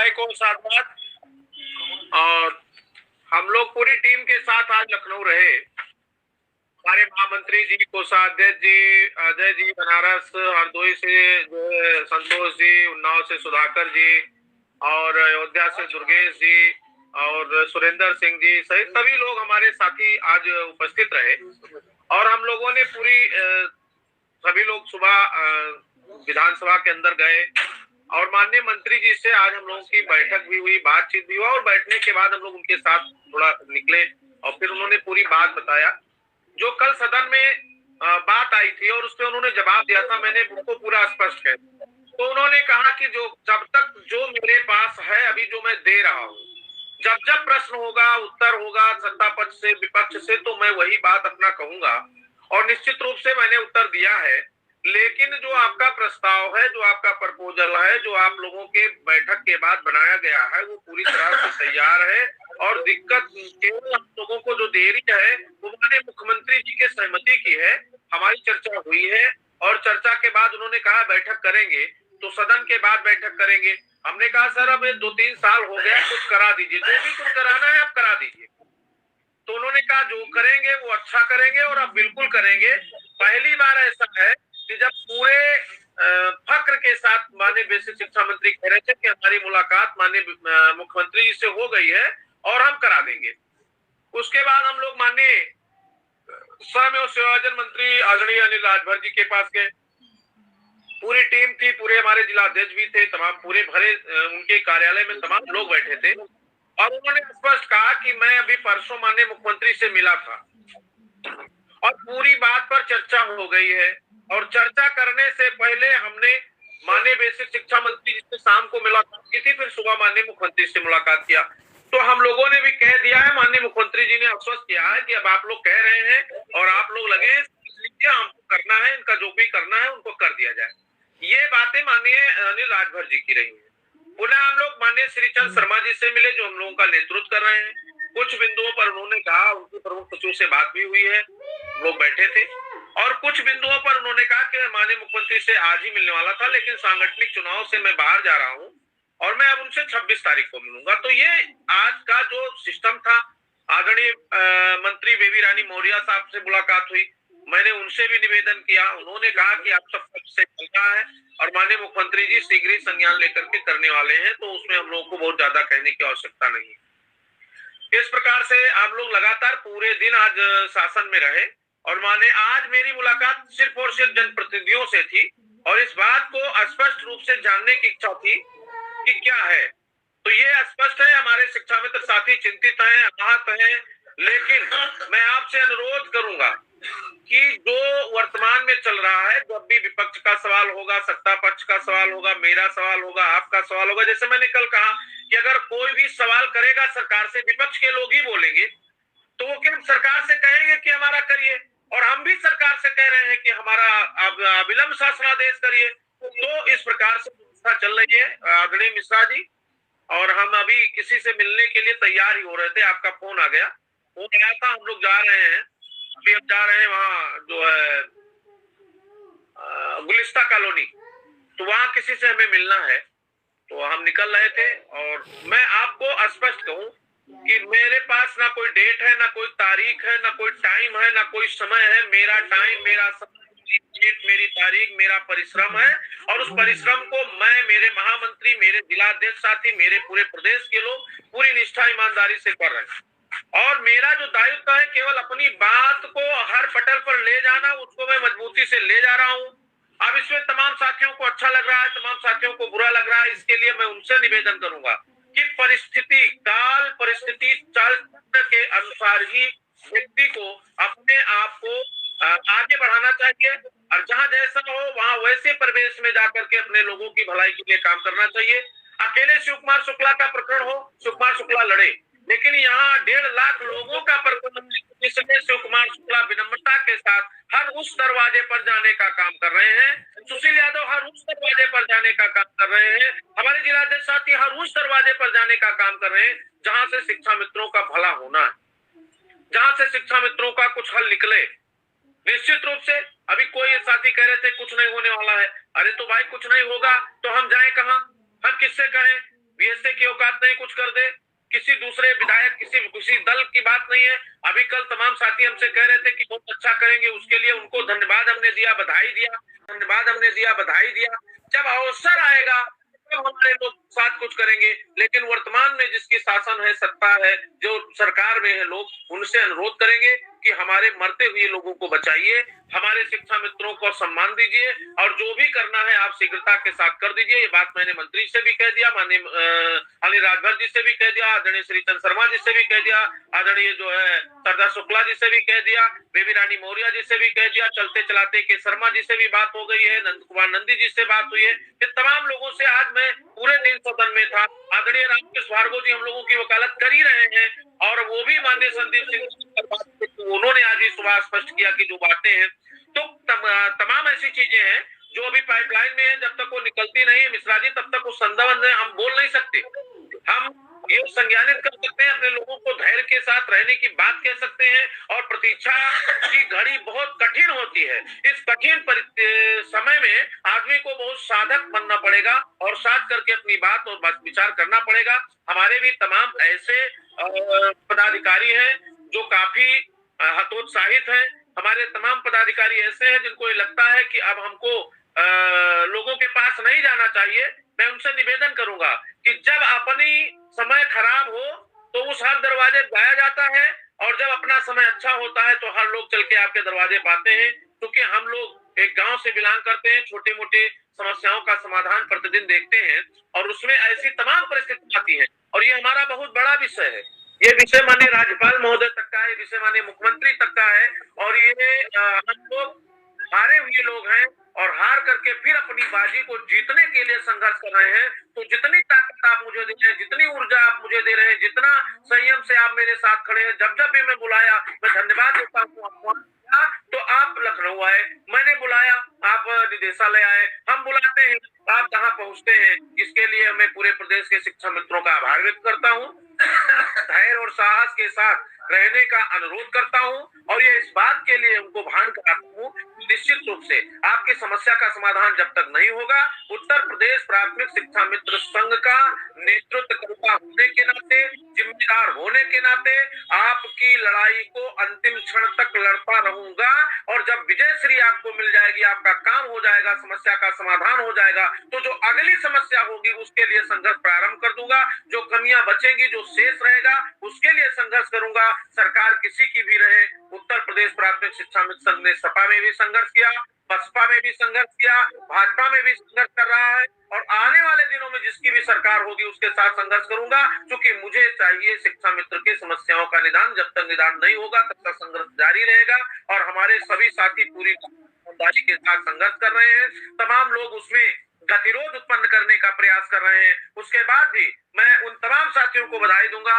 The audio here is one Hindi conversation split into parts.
भाई को साथ और हम लोग पूरी टीम के साथ आज लखनऊ रहे। हमारे महामंत्री जी, कोषाध्यक्ष जी, अजय जी बनारस हरदोई से, जो है संतोष जी, उन्नाव से सुधाकर जी, और अयोध्या से दुर्गेश जी और सुरेंद्र सिंह जी सहित सभी लोग हमारे साथी आज उपस्थित रहे। और हम लोगों ने पूरी सभी लोग सुबह विधानसभा के अंदर गए और माननीय मंत्री जी से आज हम लोगों की बैठक भी हुई, बातचीत भी हुआ, और बैठने के बाद हम लोग उनके साथ थोड़ा निकले और फिर उन्होंने पूरी बात बताया जो कल सदन में बात आई थी और उस पर उन्होंने जवाब दिया था। मैंने उनको पूरा स्पष्ट कह दिया। तो उन्होंने कहा कि जो जब तक जो मेरे पास है अभी जो मैं दे रहा हूँ, जब जब प्रश्न होगा, उत्तर होगा सत्ता पक्ष से विपक्ष से, तो मैं वही बात अपना कहूंगा और निश्चित रूप से मैंने उत्तर दिया है। लेकिन जो आपका प्रस्ताव है, जो आपका प्रपोजल है, जो आप लोगों के बैठक के बाद बनाया गया है, वो पूरी तरह से तैयार है। और दिक्कत केवल हम लोगों को जो देरी है वो माननीय मुख्यमंत्री जी के सहमति की है। हमारी चर्चा हुई है और चर्चा के बाद उन्होंने कहा बैठक करेंगे, तो सदन के बाद बैठक करेंगे। हमने कहा सर अब 2-3 साल हो गया, कुछ करा दीजिए, जो भी कुछ कराना है आप करा दीजिए। तो उन्होंने कहा जो करेंगे वो अच्छा करेंगे और अब बिल्कुल करेंगे। पहली बार ऐसा है कि जब पूरे फक्र के साथ माननीय बेसिक शिक्षा मंत्री कह रहे थे कि हमारी मुलाकात माननीय मुख्यमंत्री जी से हो गई है और हम करा देंगे। उसके बाद हम लोग माननीय श्रम एवं सेवायोजन मंत्री आदरणीय अनिल राजभर जी के पास गए। पूरी टीम थी, पूरे हमारे जिलाध्यक्ष भी थे, तमाम पूरे भरे उनके कार्यालय में तमाम लोग बैठे थे और उन्होंने स्पष्ट कहा कि मैं अभी परसों माननीय मुख्यमंत्री से मिला था और पूरी बात पर चर्चा हो गई है। और चर्चा करने से पहले हमने माननीय बेसिक शिक्षा मंत्री जी से शाम को मुलाकात की थी, फिर सुबह माननीय मुख्यमंत्री से मुलाकात किया। तो हम लोगों ने भी कह दिया है, माननीय मुख्यमंत्री जी ने आश्वस्त किया है कि अब आप लोग कह रहे हैं और आप लोग लगे, इसलिए हमको करना है, इनका जो भी करना है उनको कर दिया जाए। ये बातें माननीय अनिल राजभर जी की रही है। पुनः हम लोग माननीय श्रीचंद शर्मा जी से मिले जो हम लोगों का नेतृत्व कर रहे हैं। कुछ बिंदुओं पर उन्होंने कहा, उनके प्रमुख सचिव से बात भी हुई है, लोग बैठे थे। और कुछ बिंदुओं पर उन्होंने कहा कि माननीय मुख्यमंत्री से आज ही मिलने वाला था, लेकिन सांगठनिक चुनाव से मैं बाहर जा रहा हूं और मैं अब उनसे 26 तारीख को मिलूंगा। तो ये आज का जो सिस्टम था, आदरणीय मंत्री बेबी रानी मौर्य साहब से मुलाकात हुई, मैंने उनसे भी निवेदन किया, उन्होंने कहा कि आप सब से चलना है और माननीय मुख्यमंत्री जी शीघ्र ही संज्ञान लेकर के करने वाले हैं, तो उसमें हम लोगों को बहुत ज्यादा कहने की आवश्यकता नहीं है। इस प्रकार से आप लोग लगातार पूरे दिन आज शासन में रहे और माने आज मेरी मुलाकात सिर्फ और सिर्फ जनप्रतिनिधियों से थी और इस बात को स्पष्ट रूप से जानने की इच्छा थी कि क्या है। तो ये स्पष्ट है, हमारे शिक्षा मित्र साथी चिंतित हैं, आहत हैं, लेकिन मैं आपसे अनुरोध करूंगा कि जो वर्तमान में चल रहा है, जब भी विपक्ष का सवाल होगा, सत्ता पक्ष का सवाल होगा, मेरा सवाल होगा, आपका सवाल होगा, जैसे मैंने कल कहा कि अगर कोई भी सवाल करेगा सरकार से, विपक्ष के लोग ही बोलेंगे, तो वो क्या सरकार से कहेंगे कि हमारा करिए, और हम भी सरकार से कह रहे हैं कि हमारा विलंब शासनादेश करिए। तो इस प्रकार से व्यवस्था चल रही है आदरणीय मिश्रा जी। और हम अभी किसी से मिलने के लिए तैयार ही हो रहे थे, आपका फोन आ गया, फोन आया था, हम लोग जा रहे हैं, अभी हम जा रहे हैं वहाँ जो है गुलिस्ता कॉलोनी, तो वहां किसी से हमें मिलना है, तो हम निकल रहे थे। और मैं आपको स्पष्ट कहूं कि मेरे पास ना कोई डेट है, ना कोई तारीख है, ना कोई टाइम है, ना कोई समय है। मेरा टाइम, मेरा समय, मेरी तारीख, मेरा परिश्रम है और उस परिश्रम को मैं, मेरे महामंत्री, मेरे जिलाध्यक्ष साथी, मेरे पूरे प्रदेश के लोग पूरी निष्ठा ईमानदारी से कर रहे हैं। और मेरा जो दायित्व है केवल अपनी बात को हर पटल पर ले जाना, उसको मैं मजबूती से ले जा रहा हूं। अब इसमें तमाम साथियों को अच्छा लग रहा है, तमाम साथियों को बुरा लग रहा है, इसके लिए मैं उनसे निवेदन करूंगा कि परिस्थिति, काल परिस्थिति चाल के अनुसार ही व्यक्ति को अपने आप को आगे बढ़ाना चाहिए और जहां जैसा हो वहां वैसे परिवेश में जाकर के अपने लोगों की भलाई के लिए काम करना चाहिए। अकेले शिव कुमार शुक्ला का प्रकरण हो, शिव कुमार शुक्ला लड़े, लेकिन यहाँ 1.5 लाख लोगों का प्रकरण है, इसलिए शिव कुमार शुक्ला विनम्रता के साथ हर उस दरवाजे पर जाने का काम कर रहे हैं। सुशील यादव हर उस दरवाजे पर जाने का काम कर रहे हैं, हमारे जिलाध्यक्ष साथी हर उस दरवाजे पर जाने का काम कर रहे हैं जहां से शिक्षा मित्रों का भला होना है, जहां से शिक्षा मित्रों का कुछ हल निकले। निश्चित रूप से अभी कोई साथी कह रहे थे कुछ नहीं होने वाला है, अरे तो भाई कुछ नहीं होगा तो हम जाएं कहां, हम किससे कहें? बीएसए की औकात नहीं कुछ कर दे, किसी दूसरे विधायक किसी दल की बात नहीं है। अभी कल तमाम साथी हमसे कह रहे थे कि बहुत अच्छा करेंगे, उसके लिए उनको धन्यवाद हमने दिया, बधाई दिया, धन्यवाद हमने दिया, बधाई दिया। जब अवसर आएगा तब हमारे लोग साथ कुछ करेंगे, लेकिन वर्तमान में जिसकी शासन है, सत्ता है, जो सरकार में है लोग, उनसे अनुरोध करेंगे कि हमारे मरते हुए लोगों को बचाइए, हमारे शिक्षा मित्रों को सम्मान दीजिए और जो भी करना है आप शीघ्रता के साथ कर दीजिए। ये बात मैंने मंत्री से भी कह दिया, माननीय राजभर जी से भी कह दिया, आदरणीय श्रीचंद शर्मा जी से भी कह दिया, आदरणीय जो है सरदार शुक्ला जी से भी कह दिया, बेबी रानी मौर्य जी से भी कह दिया, चलते चलाते के शर्मा जी से भी बात हो गई है, नंद कुमार नंदी जी से बात हुई है। ये तमाम लोगों से आज मैं पूरे दिन सदन में था। आदरणीय रामकृष्ण भार्गव जी हम लोगों की वकालत कर ही रहे हैं और वो भी माननीय संदीप सिंह उन्होंने आज ही सुबह स्पष्ट किया कि जो बातें हैं तो तमाम ऐसी चीजें हैं जो अभी पाइपलाइन में है, जब तक वो निकलती नहीं है मिश्रा जी तब तक उस संदर्भ में हम बोल नहीं सकते। हम ये संज्ञानित कर सकते हैं, अपने लोगों को धैर्य के साथ रहने की बात कह सकते हैं और प्रतीक्षा की घड़ी बहुत कठिन होती है। इस कठिन समय में आदमी को बहुत साधक बनना पड़ेगा और साथ करके अपनी बात और विचार करना पड़ेगा। हमारे भी तमाम ऐसे पदाधिकारी हैं जो काफी हतोत्साहित हैं। हमारे तमाम पदाधिकारी ऐसे हैं जिनको ये लगता है कि अब हमको लोगों के पास नहीं जाना चाहिए। मैं उनसे निवेदन करूंगा कि जब अपनी समय खराब हो तो उस हर दरवाजे जाया जाता है और जब अपना समय अच्छा होता है तो हर लोग चल के आपके दरवाजे पाते हैं। क्योंकि हम लोग एक गांव से बिलोंग करते हैं, छोटे मोटे समस्याओं का समाधान प्रतिदिन देखते हैं और उसमें ऐसी तमाम परिस्थितियां आती हैं और ये हमारा बहुत बड़ा विषय है। ये विषय माननीय राज्यपाल महोदय तक का है, विषय माननीय मुख्यमंत्री तक का है और ये हम लोग हारे हुए लोग हैं और हार करके फिर अपनी बाजी को जीतने के लिए संघर्ष कर रहे हैं। तो जितनी ताकत आप मुझे दे रहे हैं, जितनी ऊर्जा आप मुझे दे रहे हैं, जितना संयम से आप मेरे साथ खड़े हैं, जब जब भी मैं बुलाया मैं धन्यवाद देता हूँ। तो आप लखनऊ आए, मैंने बुलाया आप निदेशालय आए, हम बुलाते हैं आप कहाँ पहुंचते हैं। इसके लिए मैं पूरे प्रदेश के शिक्षा मित्रों का आभार व्यक्त करता हूँ, धैर्य और साहस के साथ रहने का अनुरोध करता हूं और ये इस बात के लिए उनको भान कराता हूं कि निश्चित रूप से आपकी समस्या का समाधान जब तक नहीं होगा, उत्तर प्रदेश प्राथमिक शिक्षा मित्र संघ का नेतृत्वकर्ता होने के नाते, जिम्मेदार होने के नाते आपकी लड़ाई को अंतिम क्षण तक लड़ता रहूंगा और जब विजयश्री आपको मिल जाएगी, आपका काम हो जाएगा, समस्या का समाधान हो जाएगा, तो जो अगली समस्या होगी उसके लिए संघर्ष प्रारंभ कर दूंगा। जो कमियां बचेंगी, जो शेष रहेगा उसके लिए संघर्ष करूंगा। सरकार किसी की भी रहे, उत्तर प्रदेश प्राथमिक शिक्षा मित्र संघ ने सपा में भी संघर्ष किया, बसपा में भी संघर्ष किया, भाजपा में भी संघर्ष कर रहा है और आने वाले दिनों में जिसकी भी सरकार होगी उसके साथ संघर्ष करूंगा। क्योंकि मुझे चाहिए शिक्षा मित्र के समस्याओं का निदान, जब तक निदान नहीं होगा तब तक संघर्ष जारी रहेगा और हमारे सभी साथी पूरी ईमानदारी के साथ संघर्ष कर रहे हैं। तमाम लोग उसमें गतिरोध उत्पन्न करने का प्रयास कर रहे हैं। उसके बाद भी मैं उन तमाम साथियों को बधाई दूंगा,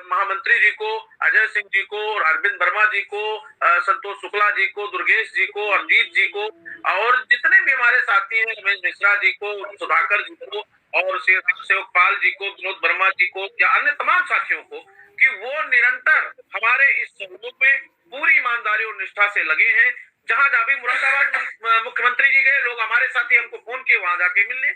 महामंत्री जी को, अजय सिंह जी को और अरविंद वर्मा जी को, संतोष शुक्ला जी को, दुर्गेश जी को, अरजीत जी को और जितने भी हमारे साथी हैं, रमेश मिश्रा जी को, सुधाकर जी को और सेवकपाल जी को, विनोद वर्मा जी को या अन्य तमाम साथियों को कि वो निरंतर हमारे इस सहयोग में पूरी ईमानदारी और निष्ठा से लगे हैं। जहां भी मुरादाबाद मुख्यमंत्री जी गए, लोग हमारे साथी हमको फोन किए वहां जाके मिलने।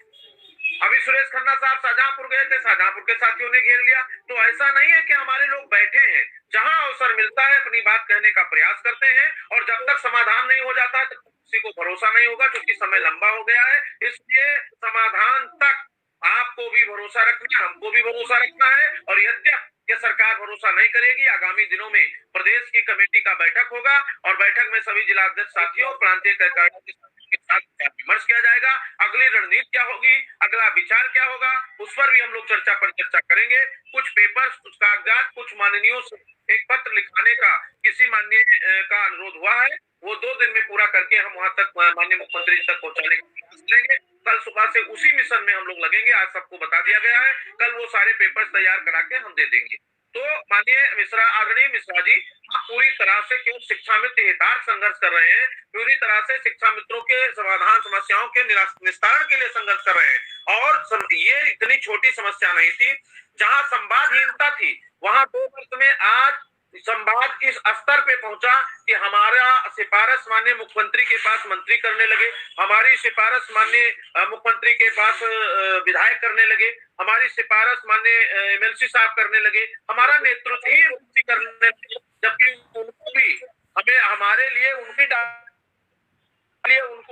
अभी सुरेश खन्ना साहब शाहजहांपुर गए थे, शाहजहांपुर के साथियों ने घेर लिया। तो ऐसा नहीं है कि हमारे लोग बैठे हैं, जहां अवसर मिलता है अपनी बात कहने का प्रयास करते हैं और जब तक समाधान नहीं हो जाता तब किसी को भरोसा नहीं होगा, क्योंकि समय लंबा हो गया है। इसलिए समाधान तक आपको भी भरोसा रखना, हमको भी भरोसा रखना है और यद्यप ये सरकार भरोसा नहीं करेगी, आगामी दिनों में प्रदेश की कमेटी का बैठक होगा और बैठक में सभी जिलाध्यक्ष साथियों, प्रांतीय कार्यकारिणी के साथ विमर्श किया जाएगा। अगली रणनीति क्या होगी, अगला विचार क्या होगा, उस पर भी हम लोग चर्चा पर चर्चा करेंगे। कुछ पेपर्स, कुछ कागजात, कुछ माननीयों से एक पत्र लिखाने का किसी माननीय का अनुरोध हुआ है, वो 2 दिन में पूरा करके हम वहां तक माननीय मुख्यमंत्री तक पहुंचाने का प्रयास करेंगे। कल सुबह से उसी मिशन में हम लोग लगेंगे। आज सबको बता दिया गया है, कल वो सारे पेपर्स तैयार करा के हम दे देंगे। तो माननीय मिश्रा, आदरणीय मिश्रा जी, आप पूरी तरह से केवल शिक्षा मित्र हितार्थ संघर्ष कर रहे हैं, पूरी तरह से शिक्षा मित्रों के समाधान, समस्याओं के निस्तारण के लिए संघर्ष कर रहे हैं और ये इतनी छोटी समस्या नहीं थी। जहां संवादहीनता थी वहां 2 वर्ष में आज संवाद इस स्तर पे पहुंचा कि हमारा सिफारिश माननीय मुख्यमंत्री के पास मंत्री करने लगे, हमारी सिफारिश माननीय मुख्यमंत्री के पास विधायक करने लगे, हमारी सिफारिश माननीय एमएलसी साहब करने लगे, हमारा नेतृत्व ही करने लगे, जबकि उनको भी हमें हमारे लिए उनको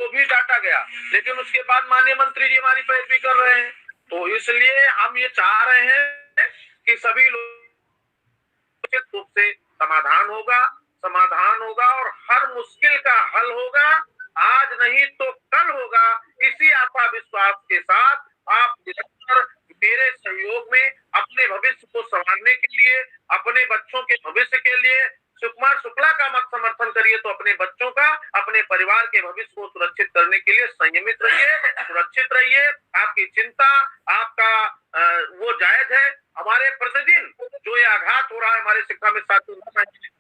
भी डांटा गया, लेकिन उसके बाद माननीय मंत्री जी हमारी पैरवी कर रहे हैं। तो इसलिए हम ये चाह रहे हैं कि सभी लोग रूप से समाधान होगा और हर मुश्किल का हल होगा, आज नहीं तो कल होगा। इसी आशा विश्वास के साथ आप निरंतर मेरे सहयोग में अपने भविष्य को संवारने के लिए, अपने बच्चों के भविष्य के लिए सुकुमार शुक्ला का मत समर्थन करिए तो अपने बच्चों का, अपने परिवार के भविष्य को सुरक्षित करने के लिए संयमित रहिए, सुरक्षित रहिए। आपकी चिंता, आपका वो जायज है। हमारे प्रतिदिन जो ये आघात हो रहा है हमारे शिक्षा में साथी,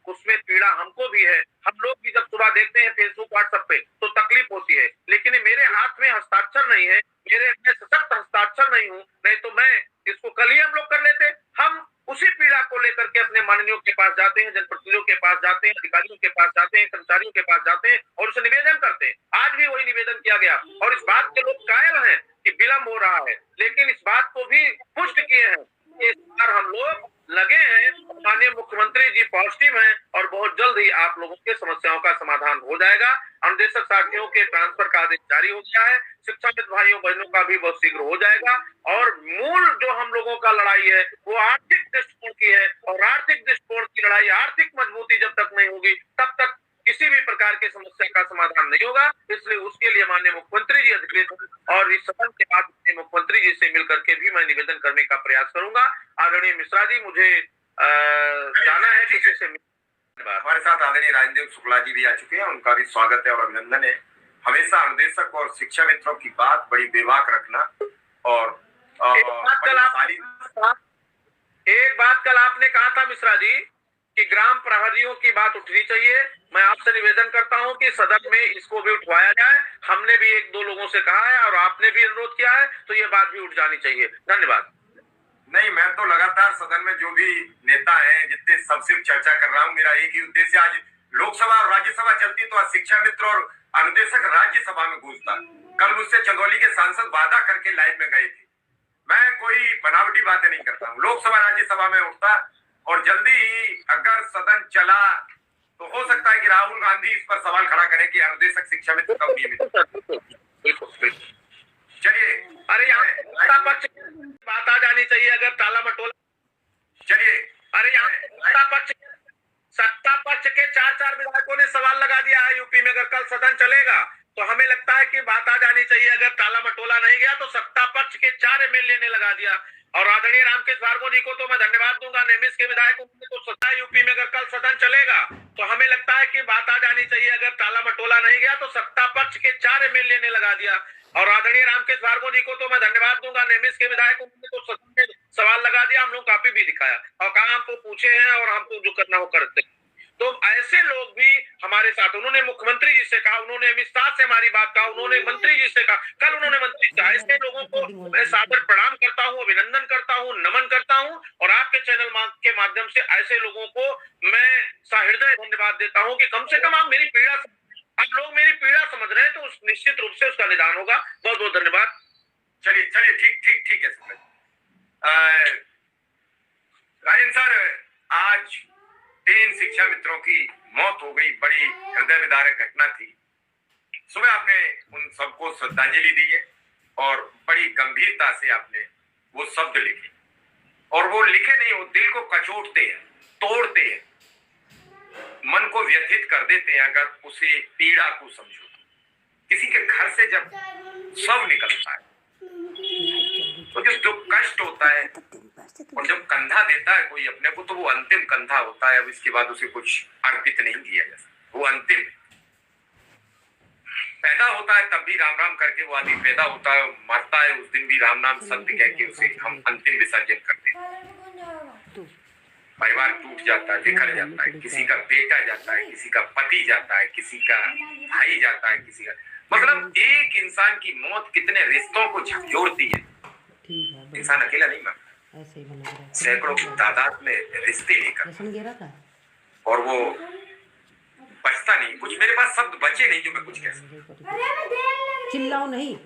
उसमें पीड़ा हमको भी है। हम लोग भी जब सुबह देखते हैं फेसबुक व्हाट्सएप पे तो तकलीफ होती है, लेकिन मेरे हाथ में हस्ताक्षर नहीं है, मैं सशक्त हस्ताक्षर नहीं हूँ, नहीं तो मैं इसको कल ही हम लोग कर लेते। हम उसी पीड़ा को लेकर के अपने माननीयों के पास जाते हैं, जनप्रतिनिधियों के पास जाते हैं, अधिकारियों के पास जाते हैं, कर्मचारियों के पास जाते हैं और उसे निवेदन करते हैं। आज भी वही निवेदन किया गया और इस बात के लोग कायल हैं कि विलंब हो रहा है, लेकिन इस बात को भी पुष्ट किए हैं कि इस बार हम लोग लगे हैं, माननीय मुख्यमंत्री जी पॉजिटिव हैं और बहुत जल्द ही आप लोगों के समस्याओं का समाधान हो जाएगा। अनुदेशक साथियों के ट्रांसफर का आदेश जारी हो गया है, शिक्षा मित्र भाइयों बहनों का भी बहुत शीघ्र हो जाएगा और मूल जो हम लोगों का लड़ाई है वो आर्थिक दृष्टिकोण की है और आर्थिक दृष्टिकोण की लड़ाई, आर्थिक मजबूती जब तक नहीं होगी तब तक किसी भी प्रकार की समस्या का समाधान नहीं होगा। इसलिए उसके लिए माननीय मुख्यमंत्री जी अधिकृत और इस सदन के बाद मुख्यमंत्री जी से मिलकर के भी मैं निवेदन करने का प्रयास करूंगा। आदरणीय मिश्रा जी, मुझे जाना है किसी से। हमारे साथ आदरणीय राजेंद्र शुक्ला जी भी आ चुके हैं, उनका भी स्वागत है और अभिनंदन है। हमेशा अनुदेशक और शिक्षा मित्रों की बात बड़ी बेबाक रखना और एक बात कल आपने कहा था मिश्रा जी कि ग्राम प्रहरियों की बात उठनी चाहिए। मैं आपसे निवेदन करता हूं कि सदन में इसको भी उठवाया जाए। हमने भी एक दो लोगों से कहा है और आपने भी अनुरोध किया है, तो ये बात भी उठ जानी चाहिए। धन्यवाद। नहीं, मैं तो लगातार सदन में जो भी नेता हैं जितने सबसे चर्चा कर रहा हूँ, मेरा एक ही उद्देश्य, आज लोकसभा और राज्यसभा चलती तो आज शिक्षा मित्र और अनुदेशक राज्यसभा में घुसता। कल मुझसे चंदौली के सांसद वादा करके लाइव में गए थे। मैं कोई बनावटी बातें नहीं करता हूँ, लोकसभा राज्यसभा में उठता और जल्दी ही अगर सदन चला तो हो सकता है कि राहुल गांधी इस पर सवाल खड़ा करें कि अनुदेशक शिक्षा मित्र कब नियमित। चलिए, अरे यहाँ पक्ष बात आ जानी चाहिए अगर टाला मटोला। चलिए, अरे यहाँ सत्ता पक्ष के 4 विधायकों ने सवाल लगा दिया है यूपी में। अगर कल सदन चलेगा तो हमें लगता है कि बात आ जानी चाहिए। अगर टाला मटोला नहीं गया तो सत्ता पक्ष के 4 एमएलए ने लगा दिया। और आदरणीय रामकेश भार्गव जी को तो मैं धन्यवाद दूंगा, नेमिस के विधायकों को सत्ता यूपी में। अगर कल सदन चलेगा तो हमें लगता है कि बात आ जानी चाहिए। अगर टाला मटोला नहीं गया तो सत्ता पक्ष के 4 एमएलए ने लगा दिया। और आदरणीय रामकेश भार्गव जी को तो मैं धन्यवाद दूंगा, नेमिस के विधायकों ने तो सदन में सवाल लगा दिया, हम लोग काफी भी दिखाया और कहा हमको पूछे हैं और हमको जो करना हो करते। तो ऐसे लोग भी हमारे साथ, उन्होंने मुख्यमंत्री जी से कहा, उन्होंने अमित शाह से हमारी बात कहा, उन्होंने मंत्री जी से कहा, कल उन्होंने मंत्री से। ऐसे लोगों को मैं सादर प्रणाम करता हूँ, अभिनंदन करता हूँ, नमन करता हूँ और आपके चैनल के माध्यम से ऐसे लोगों को मैं सहृदय धन्यवाद देता हूँ कि कम से कम आप मेरी पीड़ा, आप लोग मेरी पीड़ा समझ रहे हैं तो निश्चित रूप से उसका निदान होगा। बहुत बहुत धन्यवाद। चलिए, ठीक है राजन सर, आज 3 शिक्षा मित्रों की मौत हो गई, बड़ी हृदय विदारक घटना थी। सुबह आपने उन सबको श्रद्धांजलि दी है और बड़ी गंभीरता से आपने वो शब्द लिखे और वो लिखे नहीं, वो दिल को कचोटते हैं, तोड़ते हैं, मन को व्यथित कर देते हैं। अगर उसे पीड़ा को समझो, किसी के घर से जब सब निकलता है तो जो कष्ट होता है और जब कंधा देता है कोई अपने को, तो वो अंतिम कंधा होता है। अब इसके बाद उसे कुछ अर्पित नहीं किया जा सकता, वो अंतिम पैदा होता है तब भी राम राम करके वो आदमी पैदा होता है, मरता है उस दिन भी राम नाम सत्य कह के उसे हम अंतिम विसर्जन करते हैं। परिवार टूट जाता है, बिखर जाता है, किसी का बेटा जाता है, किसी का पति जाता है, किसी का भाई जाता है, किसी का, मतलब एक इंसान की मौत कितने रिश्तों को झकझोरती है। इंसान अकेला नहीं मरता, सैकड़ों की तादाद में रिश्ते लेकर और वो बचता नहीं, कुछ मेरे पास शब्द बचे नहीं जो मैं कुछ कह सकूं। चिल्लाओ नहीं।